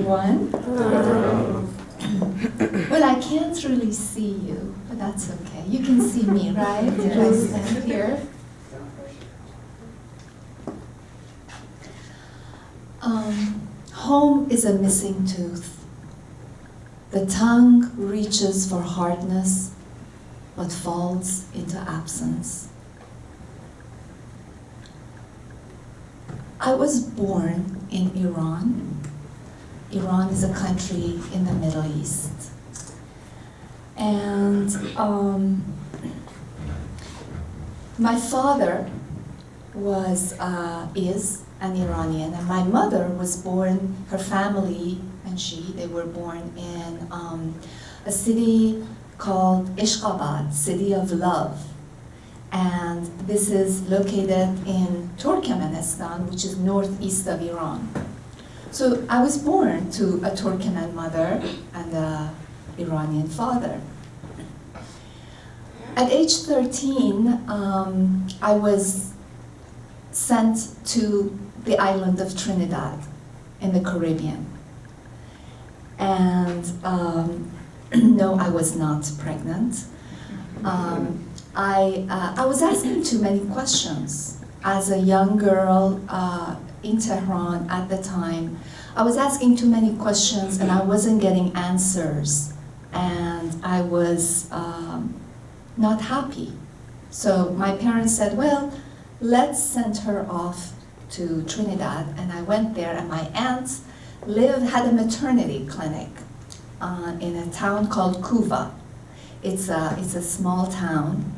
everyone. Well, I can't really see you, but that's okay. You can see me, right? If I stand here. Home is a missing tooth. The tongue reaches for hardness, but falls into absence. I was born in Iran. Iran is a country in the Middle East. And my father is an Iranian, and my mother was born, her family and they were born in a city called Ashgabat, City of Love. And this is located in Turkmenistan, which is northeast of Iran. So I was born to a Turkmen mother and an Iranian father. At age 13, I was sent to the island of Trinidad in the Caribbean. And no, I was not pregnant. I was asking too many questions. As a young girl in Tehran at the time, I was asking too many questions and I wasn't getting answers. And I was not happy. So my parents said, well, let's send her off to Trinidad. And I went there, and my aunt had a maternity clinic in a town called Kuva. It's a small town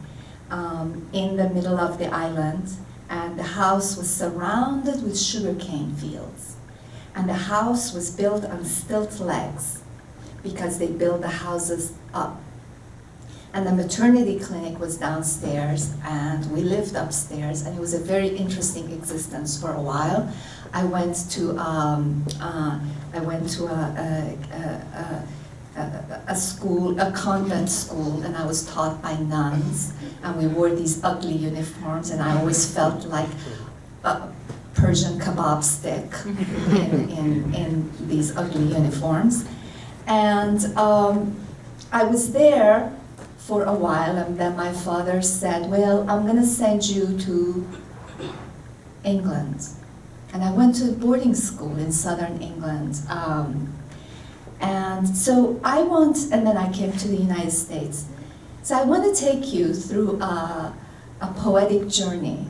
in the middle of the island, and the house was surrounded with sugarcane fields. And the house was built on stilt legs because they built the houses up. And the maternity clinic was downstairs, and we lived upstairs, and it was a very interesting existence for a while. I went to a school, a convent school, and I was taught by nuns, and we wore these ugly uniforms, and I always felt like a Persian kebab stick in these ugly uniforms. And I was there for a while, and then my father said, well, I'm gonna send you to England. And I went to boarding school in southern England. And so and then I came to the United States. So I want to take you through a poetic journey,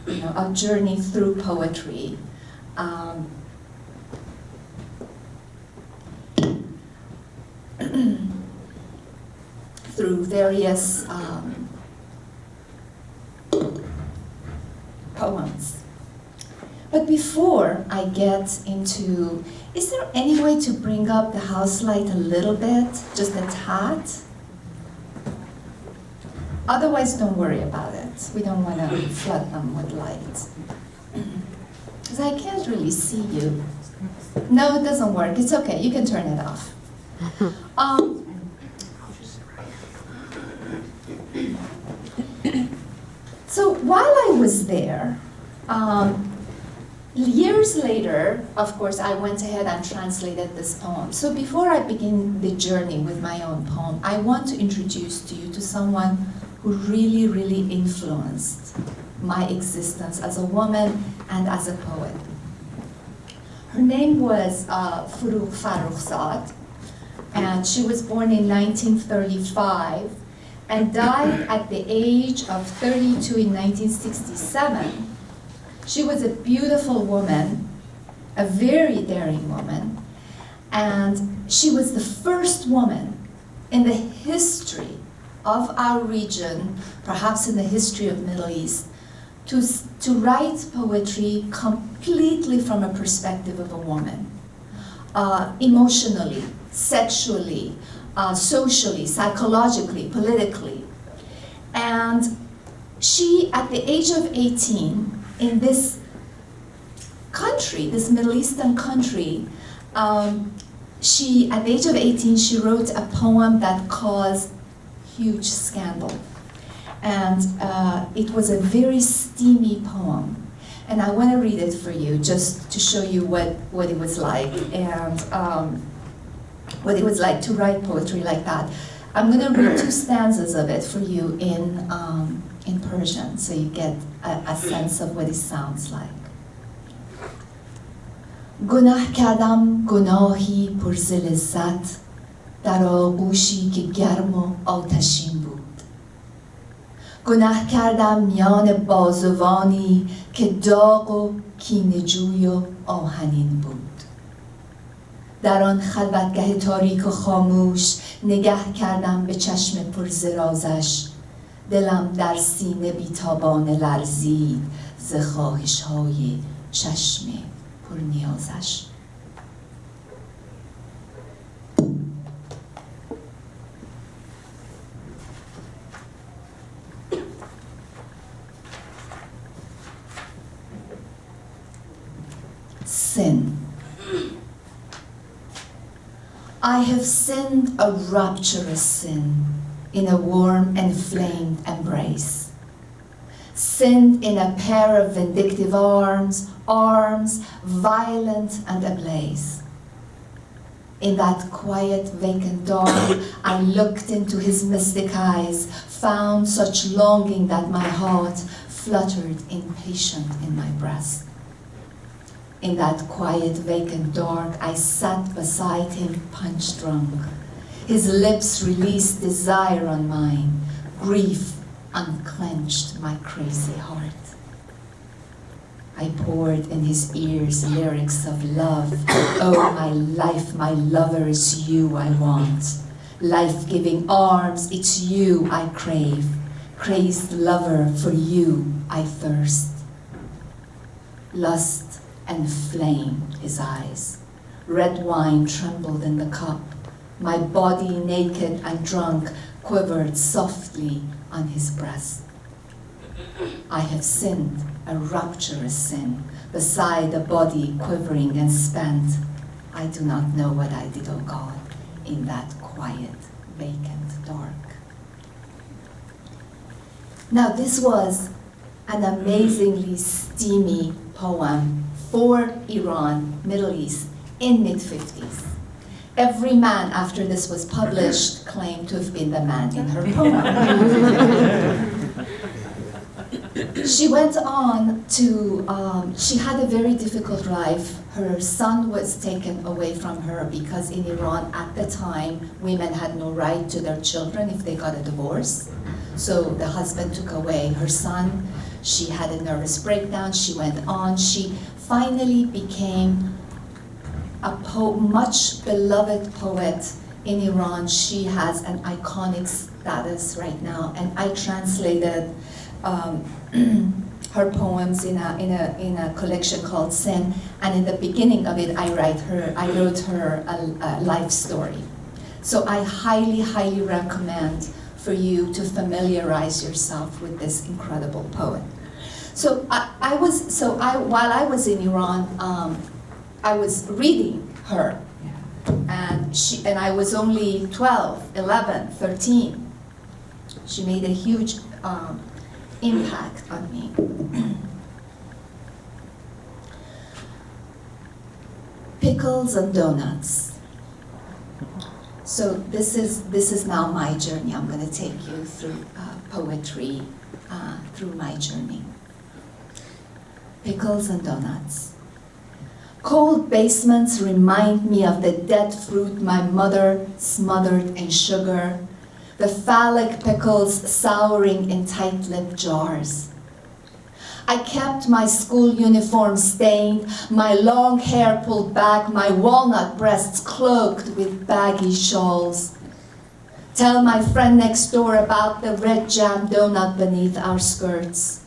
a journey through poetry. Through various poems. But before I get into, is there any way to bring up the house light a little bit, just a tad? Otherwise, don't worry about it. We don't want to flood them with light. Because I can't really see you. No, it doesn't work. It's okay. You can turn it off. So while I was there, years later, of course, I went ahead and translated this poem. So before I begin the journey with my own poem, I want to introduce to you to someone who really, really influenced my existence as a woman and as a poet. Her name was Forough Farrokhzad, and she was born in 1935 and died at the age of 32 in 1967. She was a beautiful woman, a very daring woman, and she was the first woman in the history of our region, perhaps in the history of Middle East, to write poetry completely from a perspective of a woman, emotionally, sexually, socially, psychologically, politically. And she, at the age of 18, in this country, this Middle Eastern country, at the age of 18, she wrote a poem that caused huge scandal. And it was a very steamy poem. And I want to read it for you, just to show you what it was like, and what it was like to write poetry like that. I'm going to read 2 stanzas of it for you in Persian, so you get a sense of what it sounds like. گناه کردم گناهی پر ز لذت در آغوشی که گرم و آتشین بود. گناه کردم میان بازوانی که داغ و کینه‌جوی و آهنین بود. در آن خلوتگه تاریک و خاموش نگه کردم به چشم پر ز رازش. دلم در سینه بیتابانه لرزید ز خواهش‌های چشم پر نیازش. Sin. I have sinned a rapturous sin in a warm and flamed embrace. Sinned in a pair of vindictive arms violent and ablaze. In that quiet, vacant dark, I looked into his mystic eyes, found such longing that my heart fluttered impatient in my breast. In that quiet, vacant dark, I sat beside him punch-drunk. His lips released desire on mine. Grief unclenched my crazy heart. I poured in his ears lyrics of love. Oh, my life, my lover, it's you I want. Life-giving arms, it's you I crave. Crazed lover, for you I thirst. Lust enflamed his eyes. Red wine trembled in the cup. My body, naked and drunk, quivered softly on his breast. I have sinned a rapturous sin, beside a body quivering and spent. I do not know what I did, oh God, in that quiet, vacant dark. Now this was an amazingly steamy poem for Iran, Middle East, in mid-50s. Every man after this was published claimed to have been the man in her poem. She went on to, she had a very difficult life. Her son was taken away from her because in Iran at the time, women had no right to their children if they got a divorce. So the husband took away her son. She had a nervous breakdown. She went on. She finally became a much beloved poet in Iran. She has an iconic status right now, and I translated her poems in a collection called Sin, and in the beginning of it, I wrote her a life story. So I highly recommend for you to familiarize yourself with this incredible poet. So while I was in Iran, I was reading her, and I was only 12, 11, 13. She made a huge impact on me. Pickles and donuts. So this is now my journey. I'm going to take you through poetry, through my journey. Pickles and donuts. Cold basements remind me of the dead fruit my mother smothered in sugar, the phallic pickles souring in tight-lipped jars. I kept my school uniform stained, my long hair pulled back, my walnut breasts cloaked with baggy shawls. Tell my friend next door about the red jam donut beneath our skirts.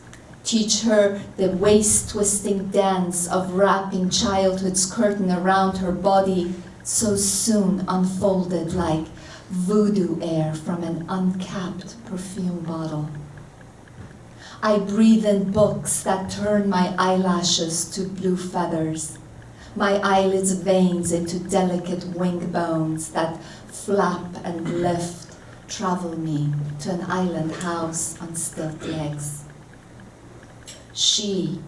Teach her the waist-twisting dance of wrapping childhood's curtain around her body, so soon unfolded like voodoo air from an uncapped perfume bottle. I breathe in books that turn my eyelashes to blue feathers, my eyelids' veins into delicate wing bones that flap and lift, travel me to an island house on stilt legs. She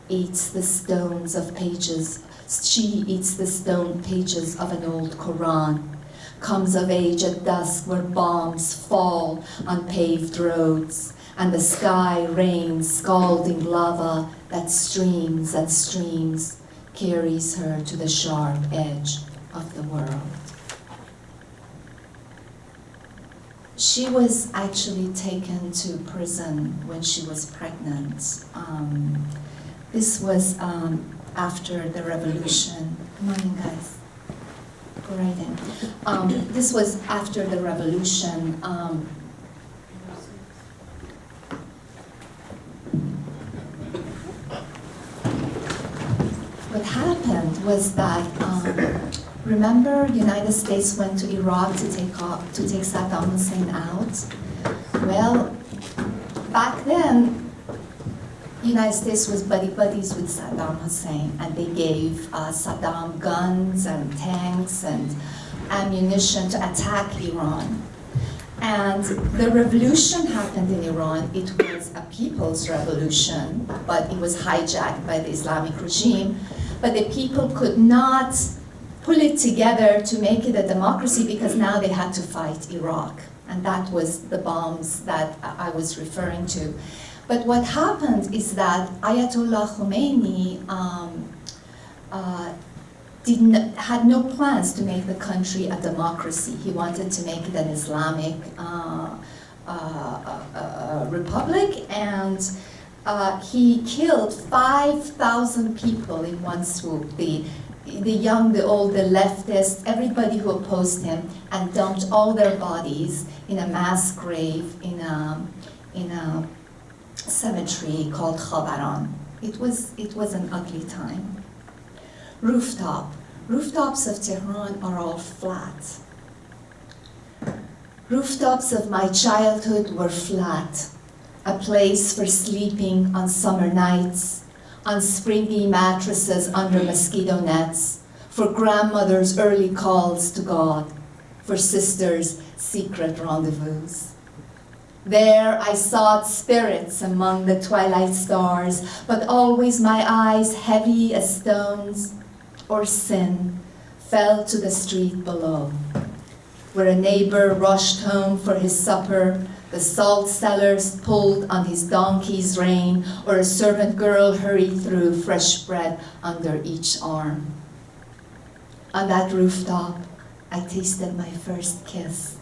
eats the stones of pages. She eats the stone pages of an old Quran. Comes of age at dusk where bombs fall on paved roads, and the sky rains scalding lava that streams and streams, carries her to the sharp edge of the world. She was actually taken to prison when she was pregnant. This was after the revolution. Come on in, guys. Go right in. This was after the revolution. What happened was that, remember, United States went to Iraq to take Saddam Hussein out? Well, back then, United States was buddies with Saddam Hussein, and they gave Saddam guns and tanks and ammunition to attack Iran. And the revolution happened in Iran. It was a people's revolution, but it was hijacked by the Islamic regime. But the people could not pull it together to make it a democracy because now they had to fight Iraq. And that was the bombs that I was referring to. But what happened is that Ayatollah Khomeini had no plans to make the country a democracy. He wanted to make it an Islamic republic, and he killed 5,000 people in one swoop. The young, the old, the leftists, everybody who opposed him, and dumped all their bodies in a mass grave in a cemetery called Baran. It was an ugly time. Rooftops of Tehran are all flat. Rooftops of my childhood were flat, a place for sleeping on summer nights, on springy mattresses under mosquito nets, for grandmother's early calls to God, for sisters' secret rendezvous. There I sought spirits among the twilight stars, but always my eyes, heavy as stones or sin, fell to the street below, where a neighbor rushed home for his supper, the salt sellers pulled on his donkey's rein, or a servant girl hurried through fresh bread under each arm. On that rooftop, I tasted my first kiss,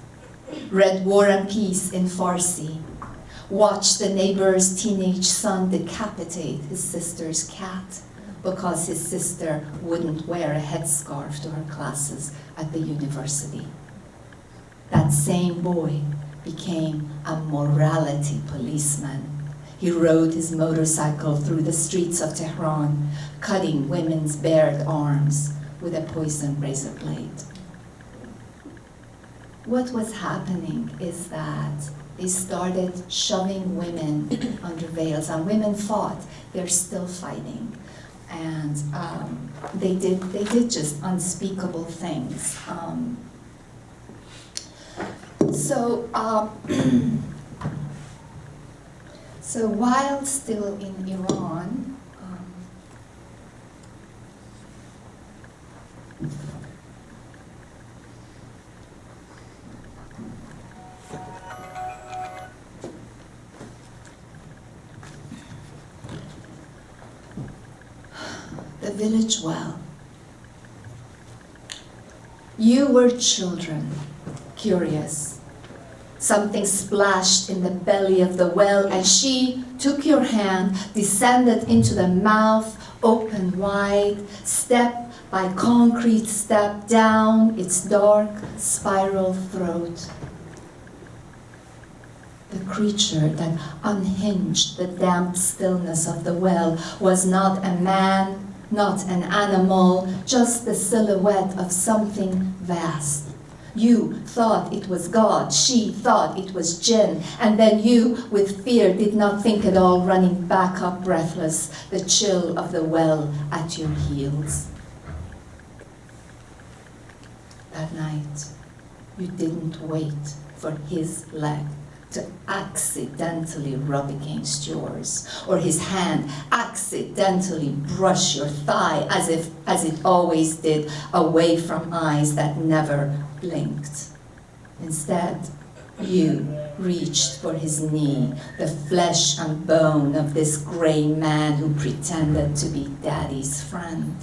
read War and Peace in Farsi, watched the neighbor's teenage son decapitate his sister's cat because his sister wouldn't wear a headscarf to her classes at the university. That same boy became a morality policeman. He rode his motorcycle through the streets of Tehran, cutting women's bared arms with a poisoned razor blade. What was happening is that they started shoving women under veils, and women fought. They're still fighting, and they did just unspeakable things. So while still in Iran, the village well. You were children, curious. Something splashed in the belly of the well, and she took your hand, descended into the mouth, opened wide, step by concrete step down its dark spiral throat. The creature that unhinged the damp stillness of the well was not a man, not an animal, just the silhouette of something vast. You thought it was God, she thought it was jinn, and then you, with fear, did not think at all, running back up breathless, the chill of the well at your heels. That night, you didn't wait for his leg to accidentally rub against yours, or his hand accidentally brush your thigh as it always did, away from eyes that never blinked. Instead, you reached for his knee, the flesh and bone of this gray man who pretended to be Daddy's friend.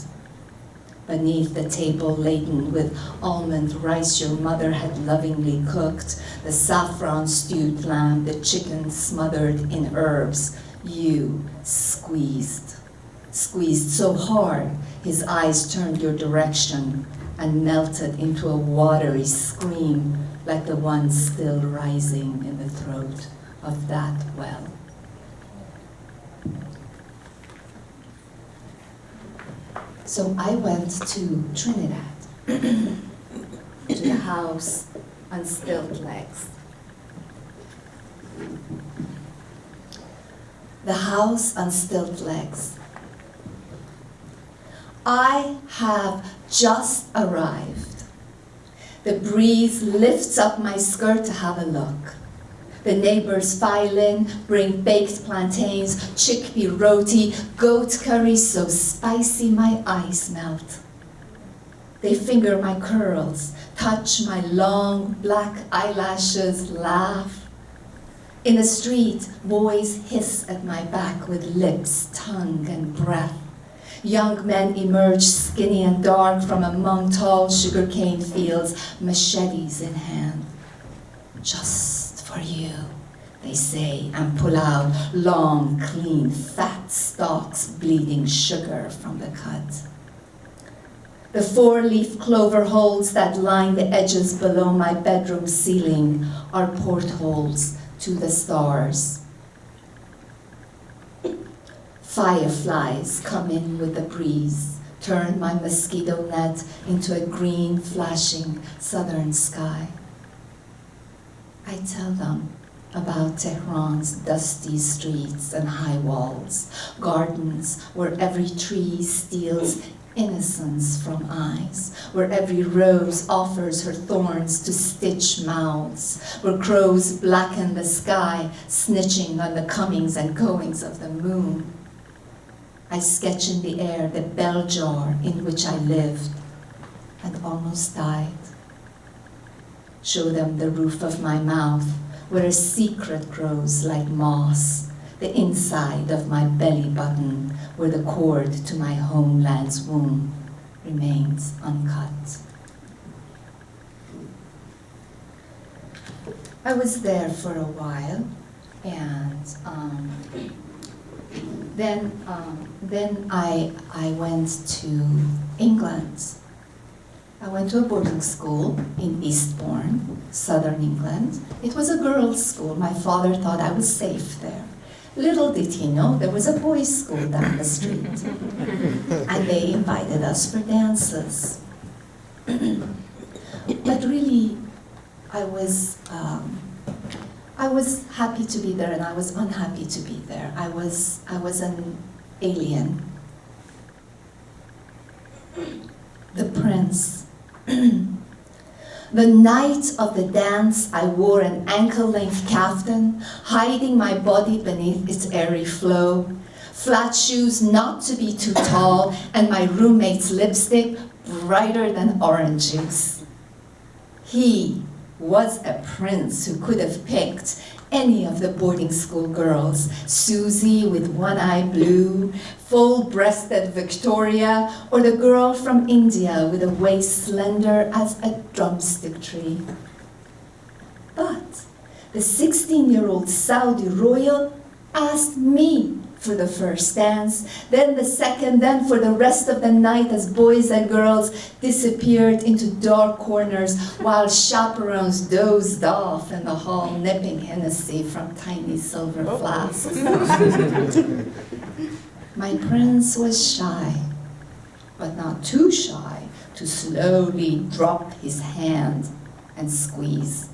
Beneath the table laden with almond rice your mother had lovingly cooked, the saffron stewed lamb, the chicken smothered in herbs, you squeezed so hard his eyes turned your direction and melted into a watery scream like the one still rising in the throat of that well. So I went to Trinidad, to the house on stilt legs. The house on stilt legs. I have just arrived. The breeze lifts up my skirt to have a look. The neighbors file in, bring baked plantains, chickpea roti, goat curry so spicy my eyes melt. They finger my curls, touch my long black eyelashes, laugh. In the street, boys hiss at my back with lips, tongue, and breath. Young men emerge skinny and dark from among tall sugarcane fields, machetes in hand. Just for you, they say, and pull out long, clean, fat stalks bleeding sugar from the cut. The four-leaf clover holes that line the edges below my bedroom ceiling are portholes to the stars. Fireflies come in with the breeze, turn my mosquito net into a green, flashing southern sky. I tell them about Tehran's dusty streets and high walls, gardens where every tree steals innocence from eyes, where every rose offers her thorns to stitch mouths, where crows blacken the sky, snitching on the comings and goings of the moon. I sketch in the air the bell jar in which I lived and almost died. Show them the roof of my mouth, where a secret grows like moss, the inside of my belly button, where the cord to my homeland's womb remains uncut. I was there for a while, and then I went to England. I went to a boarding school in Eastbourne, southern England. It was a girls' school. My father thought I was safe there. Little did he know there was a boys' school down the street. And they invited us for dances. But really, I was happy to be there and I was unhappy to be there. I was an alien. The prince. The night of the dance, I wore an ankle-length kaftan, hiding my body beneath its airy flow, flat shoes not to be too tall, and my roommate's lipstick brighter than orange juice. He was a prince who could have picked any of the boarding school girls, Susie with one eye blue, full-breasted Victoria, or the girl from India with a waist slender as a drumstick tree. But the 16-year-old Saudi royal asked me for the first dance, then the second, then for the rest of the night as boys and girls disappeared into dark corners while chaperones dozed off in the hall nipping Hennessy from tiny silver flasks. My prince was shy, but not too shy to slowly drop his hand and squeeze.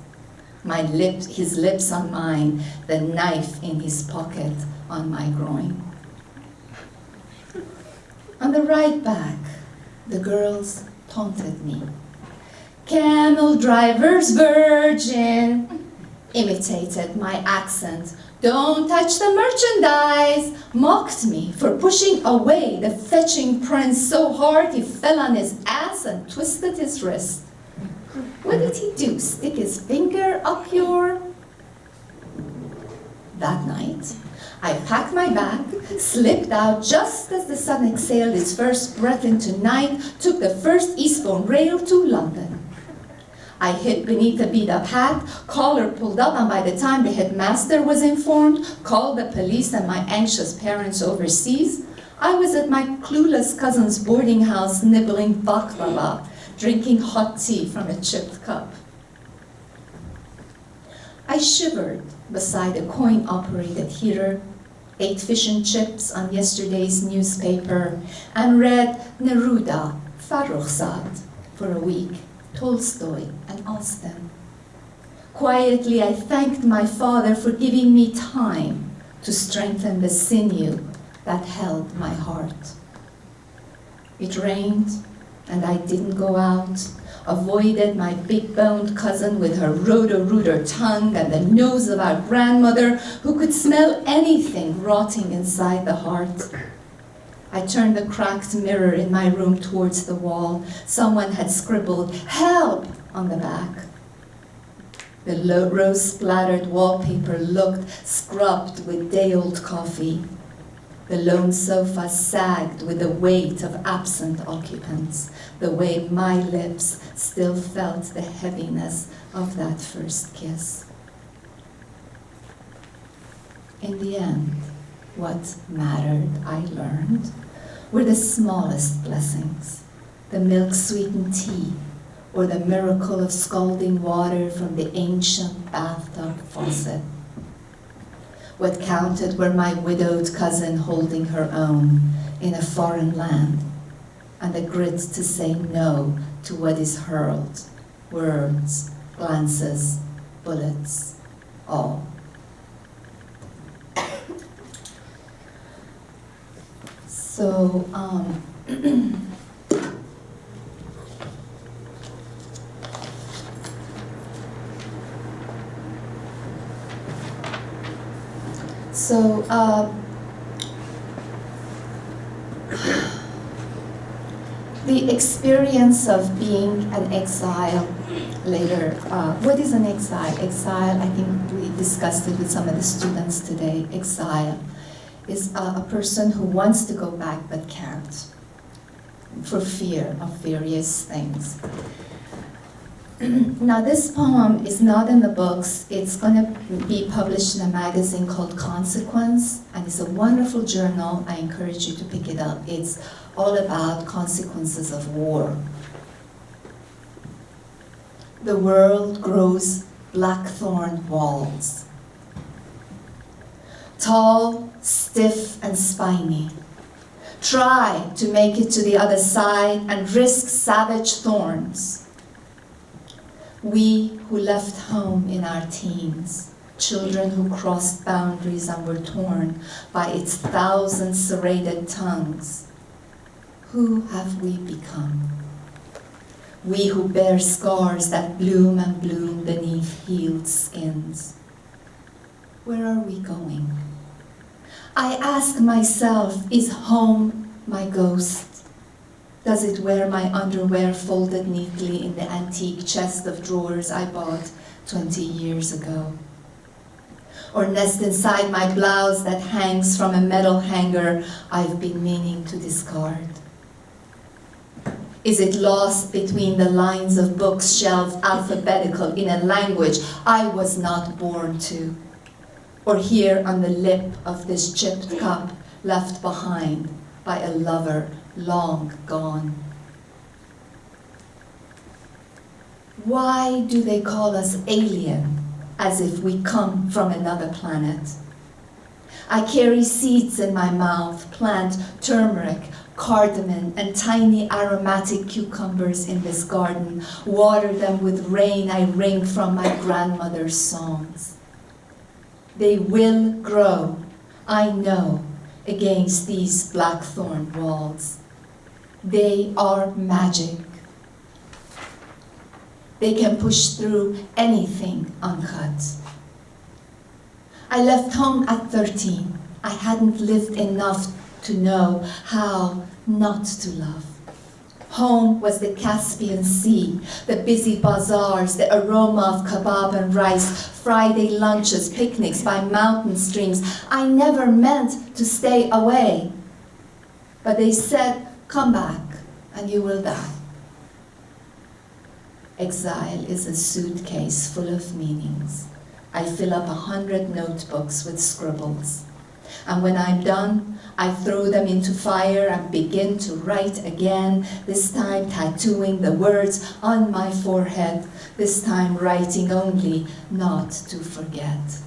His lips on mine, the knife in his pocket on my groin. On the ride back, the girls taunted me. Camel driver's virgin, imitated my accent. Don't touch the merchandise, mocked me for pushing away the fetching prince so hard he fell on his ass and twisted his wrist. What did he do, stick his finger up your... That night, I packed my bag, slipped out just as the sun exhaled its first breath into night, took the first eastbound rail to London. I hid beneath a beat-up hat, collar pulled up, and by the time the headmaster was informed, called the police and my anxious parents overseas, I was at my clueless cousin's boarding house nibbling baklava, drinking hot tea from a chipped cup. I shivered beside a coin-operated heater, ate fish and chips on yesterday's newspaper, and read Neruda, Farrokhzad for a week, Tolstoy, and Austen. Quietly, I thanked my father for giving me time to strengthen the sinew that held my heart. It rained, and I didn't go out, avoided my big-boned cousin with her roto-rooter tongue and the nose of our grandmother who could smell anything rotting inside the heart. I turned the cracked mirror in my room towards the wall. Someone had scribbled, "Help," on the back. The rose-splattered wallpaper looked scrubbed with day-old coffee. The lone sofa sagged with the weight of absent occupants, the way my lips still felt the heaviness of that first kiss. In the end, what mattered, I learned, were the smallest blessings, the milk-sweetened tea, or the miracle of scalding water from the ancient bathtub faucet. What counted were my widowed cousin holding her own in a foreign land, and the grit to say no to what is hurled, words, glances, bullets, all. So, the experience of being an exile later. What is an exile? Exile, I think we discussed it with some of the students today. Exile is a person who wants to go back but can't for fear of various things. Now this poem is not in the books. It's going to be published in a magazine called Consequence, and it's a wonderful journal. I encourage you to pick it up. It's all about consequences of war. The world grows blackthorn walls. Tall, stiff, and spiny. Try to make it to the other side and risk savage thorns. We who left home in our teens, children who crossed boundaries and were torn by its thousand serrated tongues, who have we become? We who bear scars that bloom and bloom beneath healed skins. Where are we going? I ask myself, is home my ghost? Does it wear my underwear folded neatly in the antique chest of drawers I bought 20 years ago? Or nest inside my blouse that hangs from a metal hanger I've been meaning to discard? Is it lost between the lines of books shelved alphabetical in a language I was not born to? Or here on the lip of this chipped cup left behind by a lover long gone? Why do they call us alien, as if we come from another planet? I carry seeds in my mouth, plant turmeric, cardamom, and tiny aromatic cucumbers in this garden, water them with rain I wring from my grandmother's songs. They will grow, I know, against these blackthorn walls. They are magic. They can push through anything uncut. I left home at 13. I hadn't lived enough to know how not to love. Home was the Caspian Sea, the busy bazaars, the aroma of kebab and rice, Friday lunches, picnics by mountain streams. I never meant to stay away. But they said, come back and you will die. Exile is a suitcase full of meanings. I fill up 100 notebooks with scribbles. And when I'm done, I throw them into fire and begin to write again, this time tattooing the words on my forehead, this time writing only not to forget.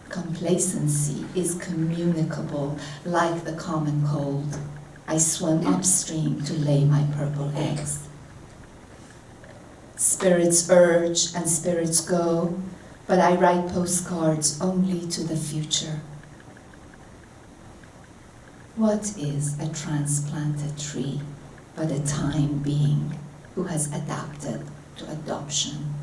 Complacency is communicable like the common cold. I swim upstream to lay my purple eggs. Spirits urge and spirits go, but I write postcards only to the future. What is a transplanted tree but a time being who has adapted to adoption?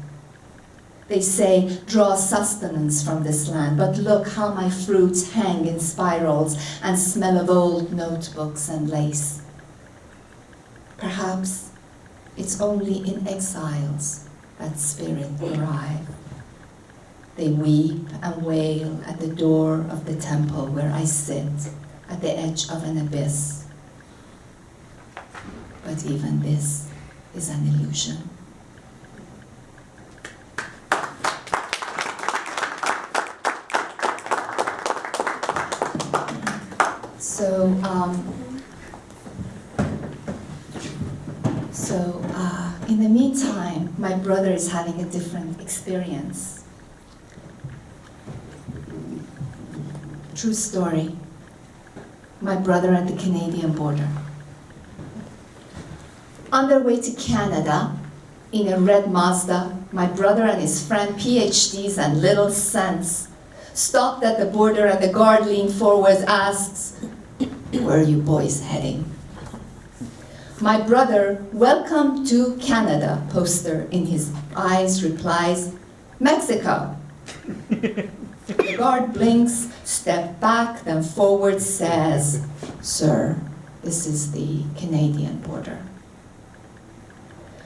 They say, draw sustenance from this land, but look how my fruits hang in spirals and smell of old notebooks and lace. Perhaps it's only in exiles that spirit arrive. They weep and wail at the door of the temple where I sit at the edge of an abyss. But even this is an illusion. In the meantime, my brother is having a different experience. True story. My brother at the Canadian border. On their way to Canada, in a red Mazda, my brother and his friend, PhDs and little sense, stopped at the border and the guard leaned forward, asks, "Where are you boys heading?" My brother, "Welcome to Canada," poster in his eyes replies, "Mexico." The guard blinks, step back, then forward, says, "Sir, this is the Canadian border."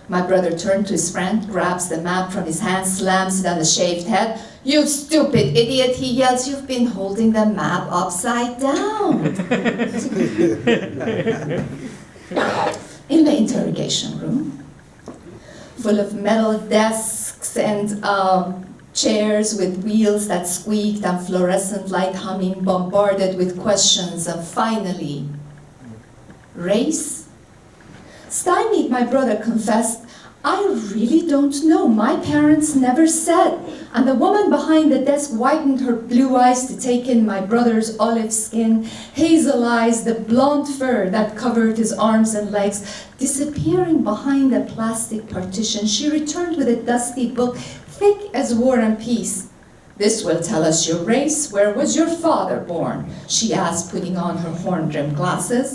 My brother turned to his friend, grabs the map from his hand, slams it on the shaved head. "You stupid idiot," he yells, "you've been holding the map upside down." In the interrogation room, full of metal desks and chairs with wheels that squeaked and fluorescent light humming, bombarded with questions, and finally, race? Stymied, my brother confessed, "I really don't know. My parents never said." And the woman behind the desk widened her blue eyes to take in my brother's olive skin, hazel eyes, the blonde fur that covered his arms and legs. Disappearing behind a plastic partition, she returned with a dusty book, thick as War and Peace. "This will tell us your race. Where was your father born?" she asked, putting on her horn-rimmed glasses.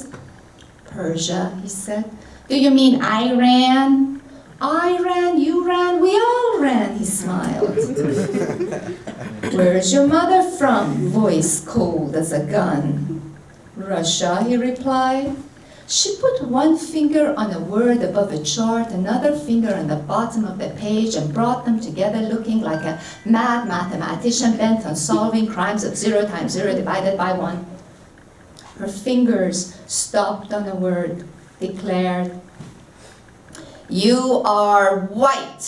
"Persia," he said. "Do you mean Iran?" "I ran, you ran, we all ran," he smiled. "Where's your mother from?" Voice cold as a gun. "Russia," he replied. She put one finger on a word above a chart, another finger on the bottom of the page, and brought them together looking like a mad mathematician bent on solving crimes of 0 times 0 divided by 1. Her fingers stopped on a word, declared, "You are white."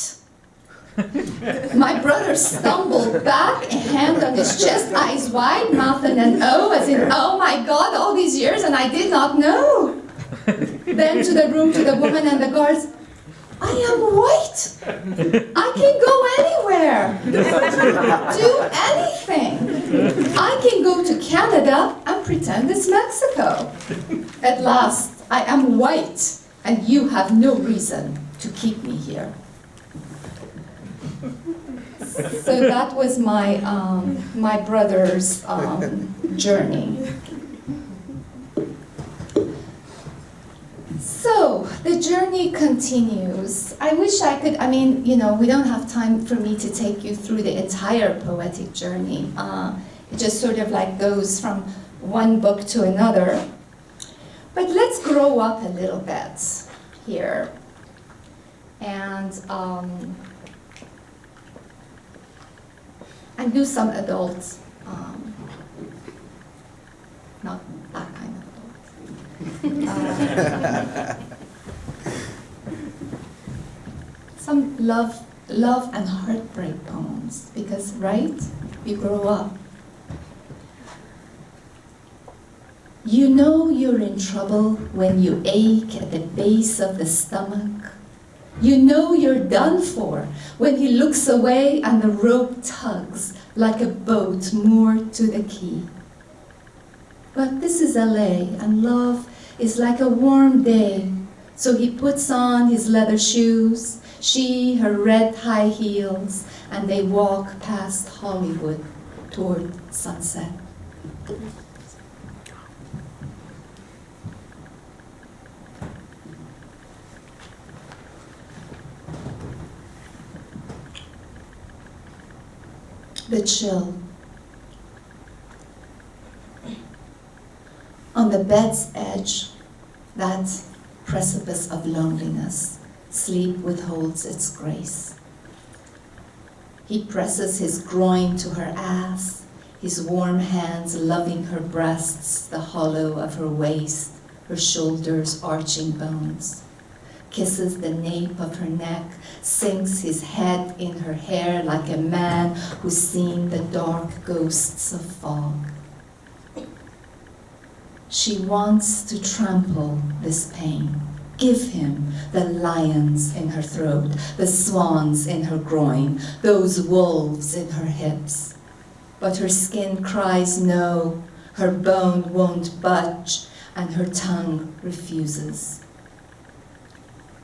My brother stumbled back, a hand on his chest, eyes wide, mouth in an O, as in, "Oh my God, all these years and I did not know." Then to the room, to the woman and the guards, "I am white. I can go anywhere, do anything. I can go to Canada and pretend it's Mexico. At last, I am white, and you have no reason to keep me here." So that was my brother's journey. So The journey continues. I wish I could, I mean, you know, we don't have time for me to take you through the entire poetic journey. It just sort of like goes from one book to another. But let's grow up a little bit here. And do some adult, not that kind of adult. Some love and heartbreak poems, because, right, you grow up. You know you're in trouble when you ache at the base of the stomach. You know you're done for when he looks away and the rope tugs like a boat moored to the quay. But this is LA, and love is like a warm day, so he puts on his leather shoes, she her red high heels, and they walk past Hollywood toward sunset. The chill. On the bed's edge, that precipice of loneliness, sleep withholds its grace. He presses his groin to her ass, his warm hands loving her breasts, the hollow of her waist, her shoulders arching bones. Kisses the nape of her neck, sinks his head in her hair like a man who's seen the dark ghosts of fog. She wants to trample this pain, give him the lions in her throat, the swans in her groin, those wolves in her hips. But her skin cries no, her bone won't budge, and her tongue refuses.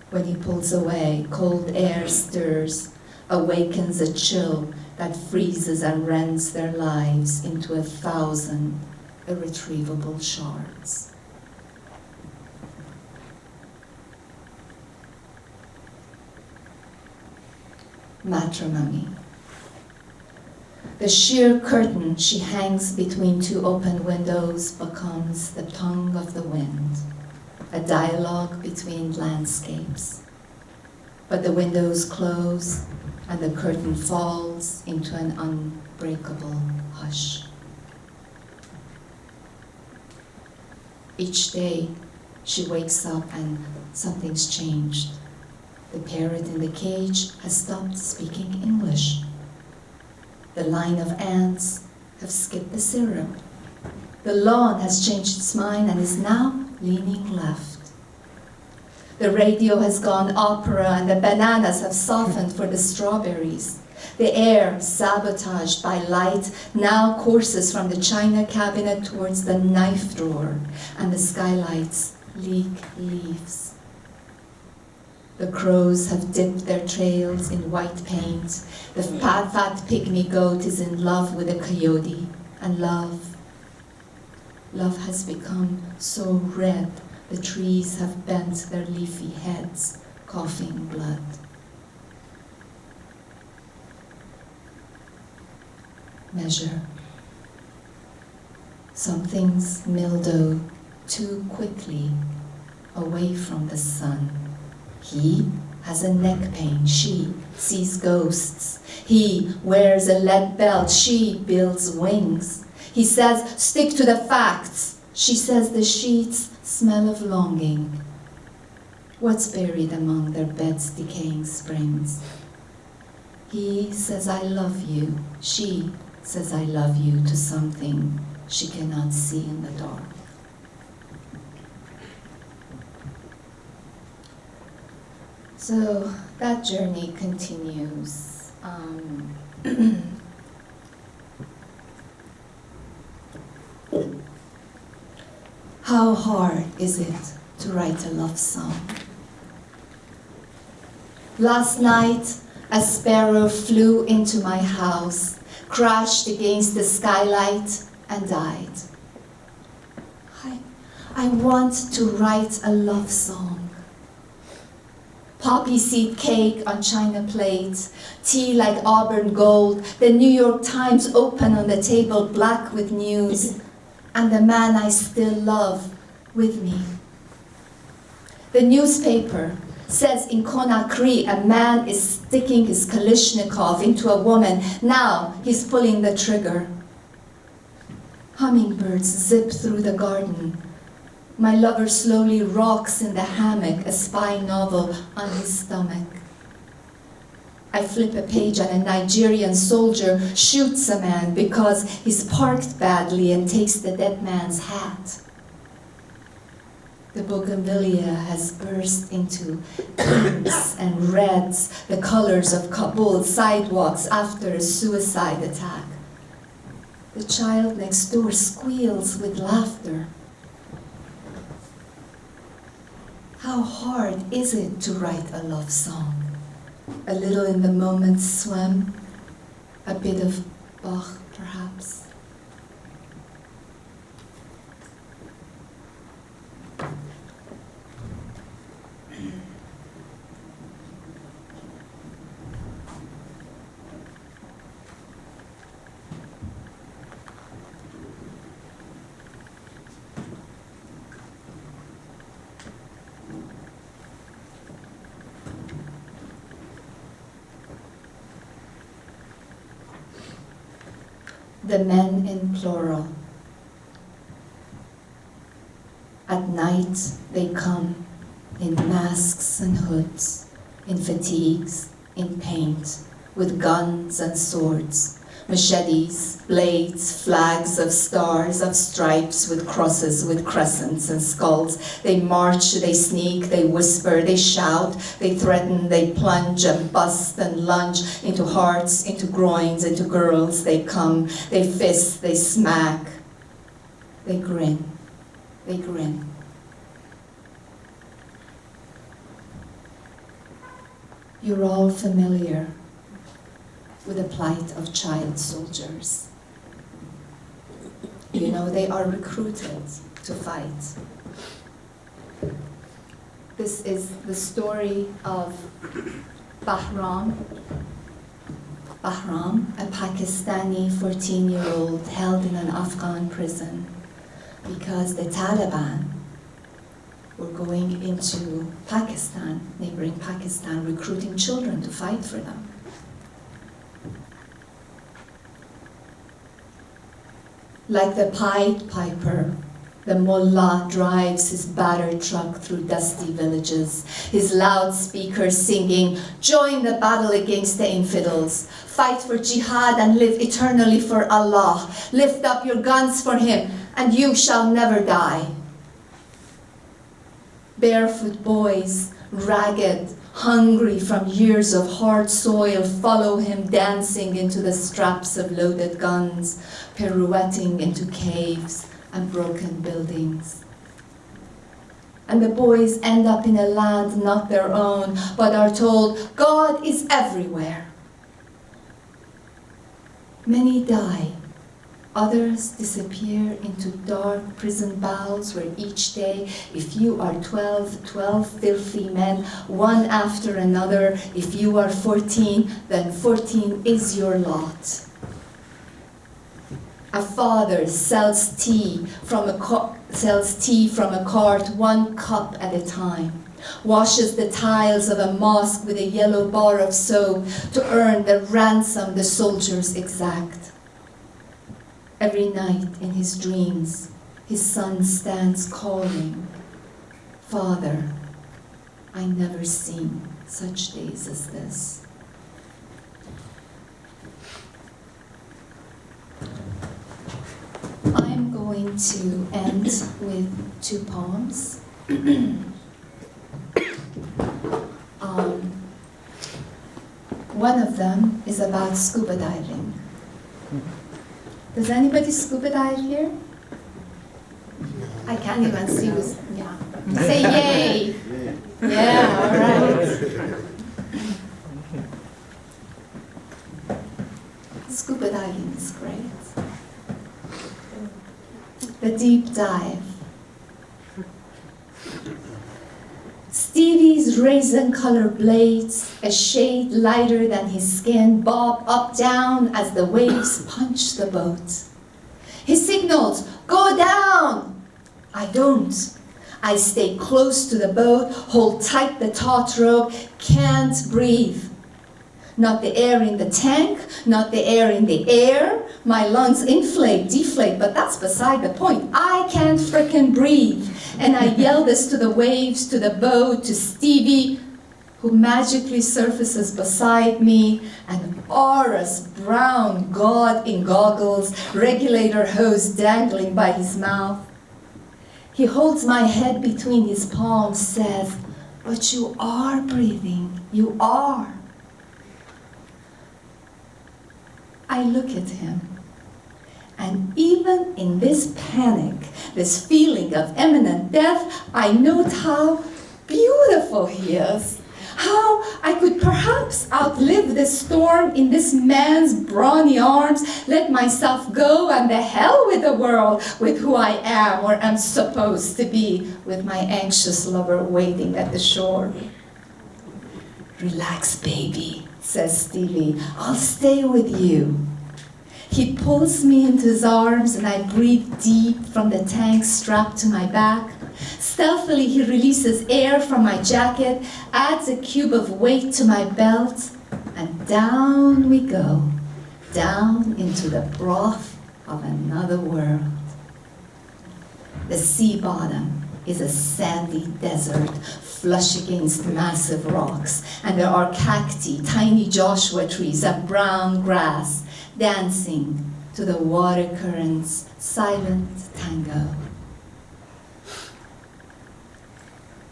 When he pulls away, cold air stirs, awakens a chill that freezes and rends their lives into 1,000 irretrievable shards. Matrimony. The sheer curtain she hangs between two open windows becomes the tongue of the wind, a dialogue between landscapes. But the windows close and the curtain falls into an unbreakable hush. Each day she wakes up and something's changed. The parrot in the cage has stopped speaking English. The line of ants have skipped the syrup. The lawn has changed its mind and is now leaning left. The radio has gone opera and the bananas have softened for the strawberries. The air, sabotaged by light, now courses from the china cabinet towards the knife drawer, and the skylights leak leaves. The crows have dipped their trails in white paint. The fat pygmy goat is in love with a coyote, and love has become so red the trees have bent their leafy heads, coughing blood. Measure. Some things mildew too quickly away from the sun. He has a neck pain, she sees ghosts. He wears a lead belt, she builds wings. He says, stick to the facts. She says the sheets smell of longing. What's buried among their bed's decaying springs? He says, I love you. She says, I love you to something she cannot see in the dark. So that journey continues. How hard is it to write a love song? Last night, a sparrow flew into my house, crashed against the skylight, and died. I want to write a love song, poppy seed cake on china plates, tea like auburn gold, the New York Times open on the table black with news, and the man I still love with me. The newspaper says in Conakry a man is sticking his Kalashnikov into a woman. Now he's pulling the trigger. Hummingbirds zip through the garden. My lover slowly rocks in the hammock, a spy novel on his stomach. I flip a page and a Nigerian soldier shoots a man because he's parked badly and takes the dead man's hat. The bougainvillea has burst into pinks and reds, the colors of Kabul sidewalks after a suicide attack. The child next door squeals with laughter. How hard is it to write a love song? A little in the moment swim, a bit of Bach perhaps. The men in plural. At night they come in masks and hoods, in fatigues, in paint, with guns and swords, machetes, blades, flags of stars, of stripes, with crosses, with crescents and skulls. They march, they sneak, they whisper, they shout, they threaten, they plunge and bust and lunge into hearts, into groins, into girls. They come, they fist, they smack, they grin, they grin. You're all familiar with the plight of child soldiers. You know, they are recruited to fight. This is the story of Baran, a Pakistani 14-year-old held in an Afghan prison because the Taliban were going into Pakistan, neighboring Pakistan, recruiting children to fight for them. Like the Pied Piper, the mullah drives his battered truck through dusty villages, his loudspeakers singing, "Join the battle against the infidels. Fight for jihad and live eternally for Allah. Lift up your guns for him, and you shall never die." Barefoot boys, ragged, hungry from years of hard soil, follow him dancing into the straps of loaded guns, pirouetting into caves and broken buildings. And the boys end up in a land not their own, but are told, God is everywhere. Many die. Others disappear into dark prison bowels where each day, if you are 12 filthy men, one after another. If you are 14, then 14 is your lot. A father sells tea from a cart, 1 cup at a time. Washes the tiles of a mosque with a yellow bar of soap to earn the ransom the soldiers exact. Every night in his dreams, his son stands calling, "Father, I never seen such days as this." I'm going to end with 2 poems. One of them is about scuba diving. Does anybody scuba dive here? I can't even see who's, yeah. Say yay! Yeah, all right. Scuba diving is great. The deep dive. Steep Stevie's raisin-colored blades, a shade lighter than his skin, bob up down as the waves punch the boat. He signals, "Go down!" I don't. I stay close to the boat, hold tight the taut rope, can't breathe. Not the air in the tank, not the air in the air. My lungs inflate, deflate, but that's beside the point. I can't frickin' breathe. And I yell this to the waves, to the boat, to Stevie, who magically surfaces beside me, an aurous brown god in goggles, regulator hose dangling by his mouth. He holds my head between his palms, says, "But you are breathing, you are." I look at him, and even in this panic, this feeling of imminent death, I note how beautiful he is, how I could perhaps outlive this storm in this man's brawny arms, let myself go, and the hell with the world, with who I am or am supposed to be, with my anxious lover waiting at the shore. "Relax, baby," says Stevie. "I'll stay with you." He pulls me into his arms and I breathe deep from the tank strapped to my back. Stealthily, he releases air from my jacket, adds a cube of weight to my belt, and down we go, down into the broth of another world. The sea bottom is a sandy desert, flush against massive rocks, and there are cacti, tiny Joshua trees, and brown grass, dancing to the water current's silent tango.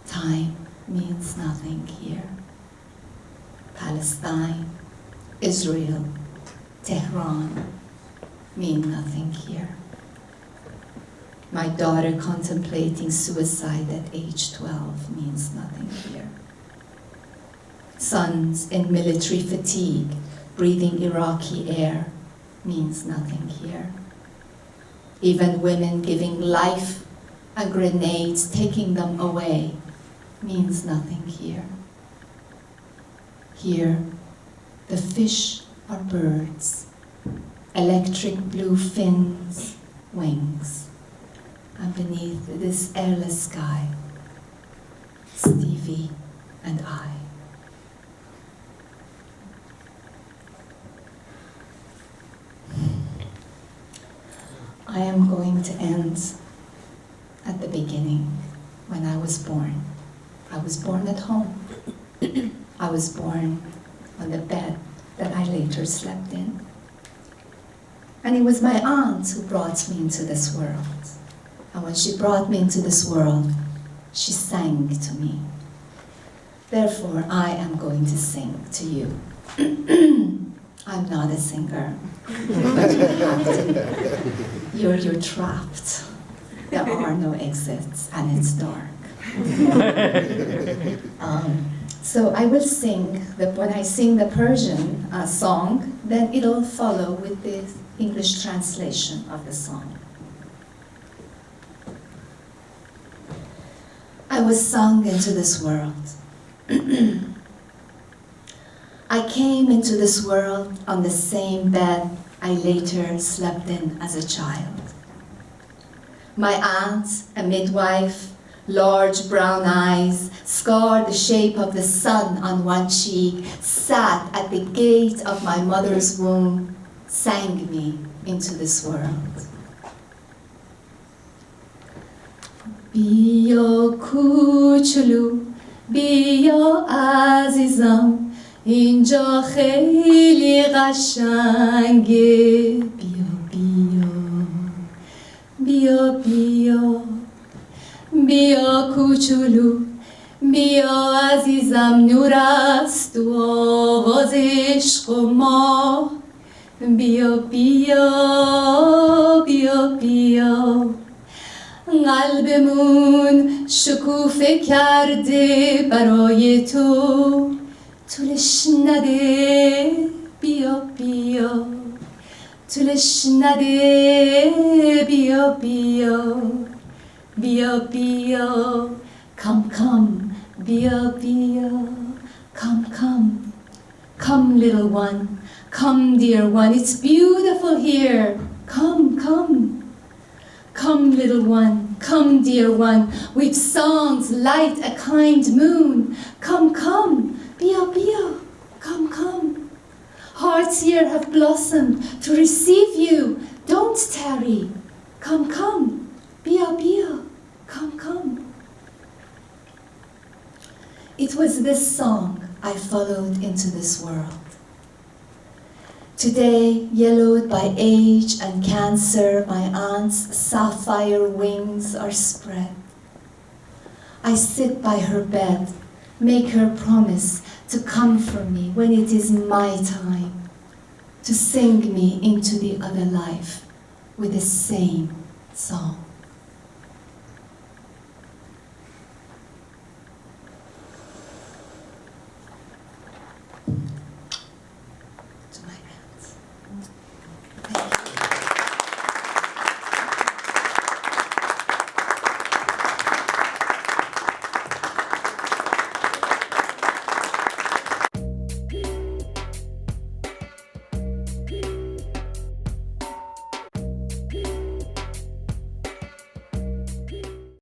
Time means nothing here. Palestine, Israel, Tehran mean nothing here. My daughter contemplating suicide at age 12 means nothing here. Sons in military fatigue, breathing Iraqi air means nothing here. Even women giving life and grenades taking them away means nothing here. Here, the fish are birds, electric blue fins, wings, and beneath this airless sky, Stevie and I. I am going to end at the beginning, when I was born. I was born at home. I was born on the bed that I later slept in. And it was my aunt who brought me into this world. And when she brought me into this world, she sang to me. Therefore, I am going to sing to you. I'm not a singer, but you have to. You're trapped. There are no exits, and it's dark. So I will sing, when I sing the Persian song, then it'll follow with the English translation of the song. I was sung into this world. I came into this world on the same bed I later slept in as a child. My aunt, a midwife, large brown eyes, scarred the shape of the sun on one cheek, sat at the gate of my mother's womb, sang me into this world. Bia kuchulu, bia azizam, اینجا خیلی قشنگه بیا بیا بیا بیا بیا کوچولو بیا عزیزم نور است تو آواز عشق و ما بیا بیا بیا بیا قلبمون شکوفه کرده برای تو طولش نده بیا بیا طولش نده بیا بیا بیا بیا come come Bio, bio, come, come. Come, little one, come, dear one, it's beautiful here. Come, come. Come, little one, come, dear one, with songs light a kind moon. Come, come, bio, bio, come, come. Hearts here have blossomed to receive you. Don't tarry. Come, come, bio, bio, come, come. It was this song I followed into this world. Today, yellowed by age and cancer, my aunt's sapphire wings are spread. I sit by her bed, make her promise to come for me when it is my time, to sing me into the other life with the same song.